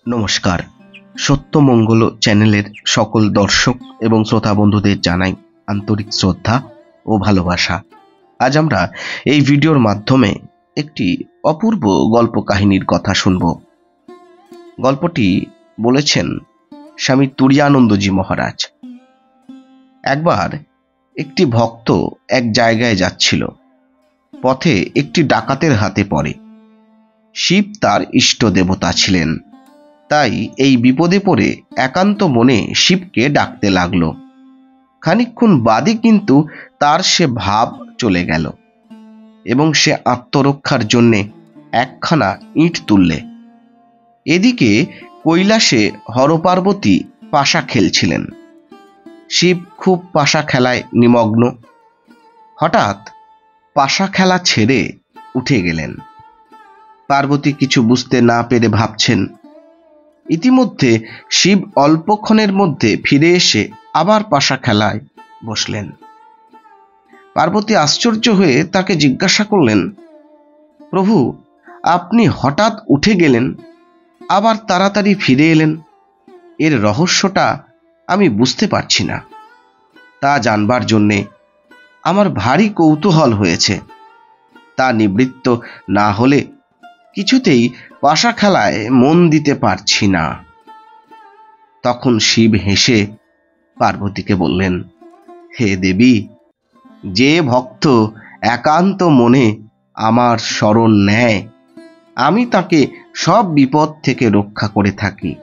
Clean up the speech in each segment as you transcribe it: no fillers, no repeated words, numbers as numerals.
নমস্কার। সত্যমঙ্গল চ্যানেলের সকল দর্শক এবং শ্রোতা বন্ধুদের জানাই আন্তরিক শ্রদ্ধা ও ভালোবাসা। আজ আমরা এই ভিডিওর মাধ্যমে একটি অপূর্ব গল্প কাহিনীর কথা শুনব। গল্পটি বলেছেন স্বামী তুরীয়ানন্দজি মহারাজ। একবার একটি ভক্ত এক জায়গায় যাচ্ছিল। পথে একটি ডাকাতের হাতে পড়ে। শিব তার ইষ্ট দেবতা ছিলেন, তাই এই বিপদে পড়ে একান্ত মনে শিবকে ডাকতে লাগলো। খানিকক্ষণ বাদে কিন্তু তার সে ভাব চলে গেল এবং সে আত্মরক্ষার জন্যে একখানা ইট তুললে। এদিকে কৈলাসে হরপার্বতী পাশা খেলছিলেন। শিব খুব পাশা খেলায় নিমগ্ন। হঠাৎ পাশা খেলা ছেড়ে উঠে গেলেন। পার্বতী কিছু বুঝতে না পেরে ভাবছেন। ইতিমধ্যে শিব অল্পক্ষণের মধ্যে ফিরে এসে আবার পাশা খেলায় বসলেন। পার্বতী আশ্চর্য হয়ে তাকে জিজ্ঞাসা করলেন, প্রভু, আপনি হঠাৎ উঠে গেলেন, আবার তাড়াতাড়ি ফিরে এলেন, এর রহস্যটা আমি বুঝতে পারছি না। তা জানবার জন্যে আমার ভারী কৌতূহল হয়েছে। তা নিবৃত্ত না হলে কিছুতেই পাশা খেলায় মন দিতে পারছি না। তখন শিব হেসে পার্বতীকে বললেন, হে দেবী, যে ভক্ত একান্ত মনে আমার শরণ নেয়, আমি তাকে সব বিপদ থেকে রক্ষা করে থাকি।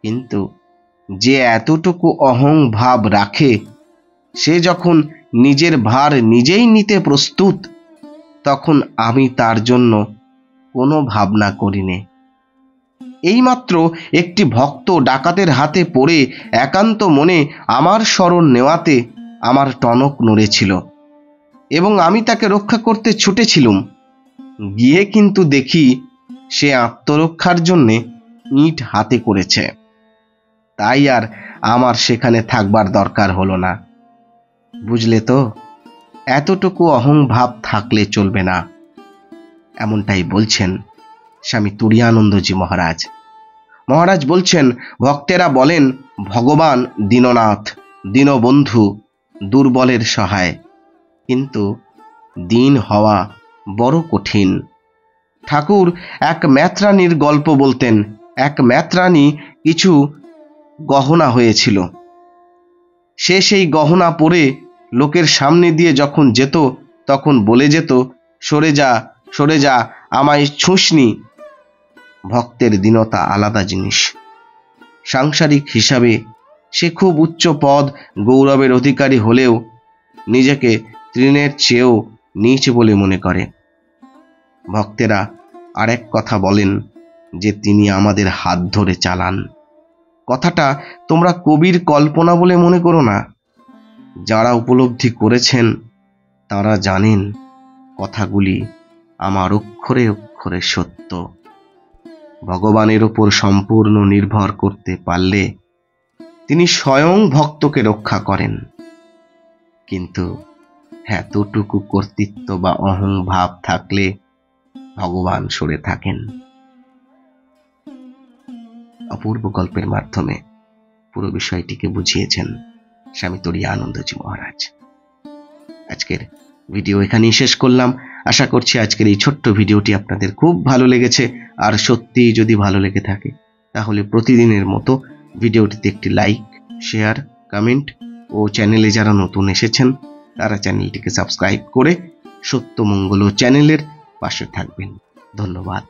কিন্তু যে এতটুকু অহং ভাব রাখে, সে যখন নিজের ভার নিজেই নিতে প্রস্তুত, তখন আমি তার জন্য কোনো ভাবনা করিনে। এইমাত্র একটি ভক্ত ডাকাতের হাতে পড়ে একান্ত মনে আমার শরণ নেওয়াতে আমার টনক নড়েছিল এবং আমি তাকে রক্ষা করতে ছুটেছিলুম। গিয়ে কিন্তু দেখি সে আত্মরক্ষার জন্যে ইট হাতে করেছে। তাই আর আমার সেখানে থাকবার দরকার হলো না। বুঝলে তো, এতটুকু অহংভাব থাকলে চলবে না। এমনটাই বলছেন স্বামী তুরীয়ানন্দজি মহারাজ। মহারাজ বলছেন, ভক্তেরা বলেন ভগবান দীননাথ, দীনবন্ধু, দুর্বলের সহায়, কিন্তু দীন হওয়া বড় কঠিন। ঠাকুর এক ম্যাথরানীর গল্প বলতেন। এক ম্যাথরানী কিছু গহনা হয়েছিল। সে সেই গহনা পরে লোকের সামনে দিয়ে যখন যেত, তখন বলে যেত, সরে যা, সরে যা, আমায় ছুঁসনি। ভক্তের দীনতা আলাদা জিনিস। সাংসারিক হিসাবে সে খুব উচ্চ পদ গৌরবের অধিকারী হলেও নিজেকে তৃণের চেয়েও নীচ বলে মনে করে। ভক্তেরা আরেক কথা বলেন যে তিনি আমাদের হাত ধরে চালান। কথাটা তোমরা কবির কল্পনা বলে মনে করো না। যারা উপলব্ধি করেছেন তারা জানেন কথাগুলি আমার অক্ষরে অক্ষরে সত্য। ভগবানের ওপর সম্পূর্ণ নির্ভর করতে পারলে তিনি স্বয়ং ভক্তকে রক্ষা করেন। কিন্তু এতটুকু কর্তৃত্ব বা অহংভাব থাকলে ভগবান সরে থাকেন। অপূর্ব গল্পের মাধ্যমে পুরো বিষয়টিকে বুঝিয়েছেন স্বামী তুরীয়ানন্দজি মহারাজ। আজকের ভিডিও এখানেই শেষ করলাম। আশা করছি আজকের এই ছোট্ট ভিডিওটি আপনাদের খুব ভালো লেগেছে। আর সত্যিই যদি ভালো লেগে থাকে তাহলে প্রতিদিনের মতো ভিডিওটিতে একটি লাইক, শেয়ার, কমেন্ট ও চ্যানেলে যারা নতুন এসেছেন তারা চ্যানেলটিকে সাবস্ক্রাইব করে সত্যমঙ্গল চ্যানেলের পাশে থাকবেন। ধন্যবাদ।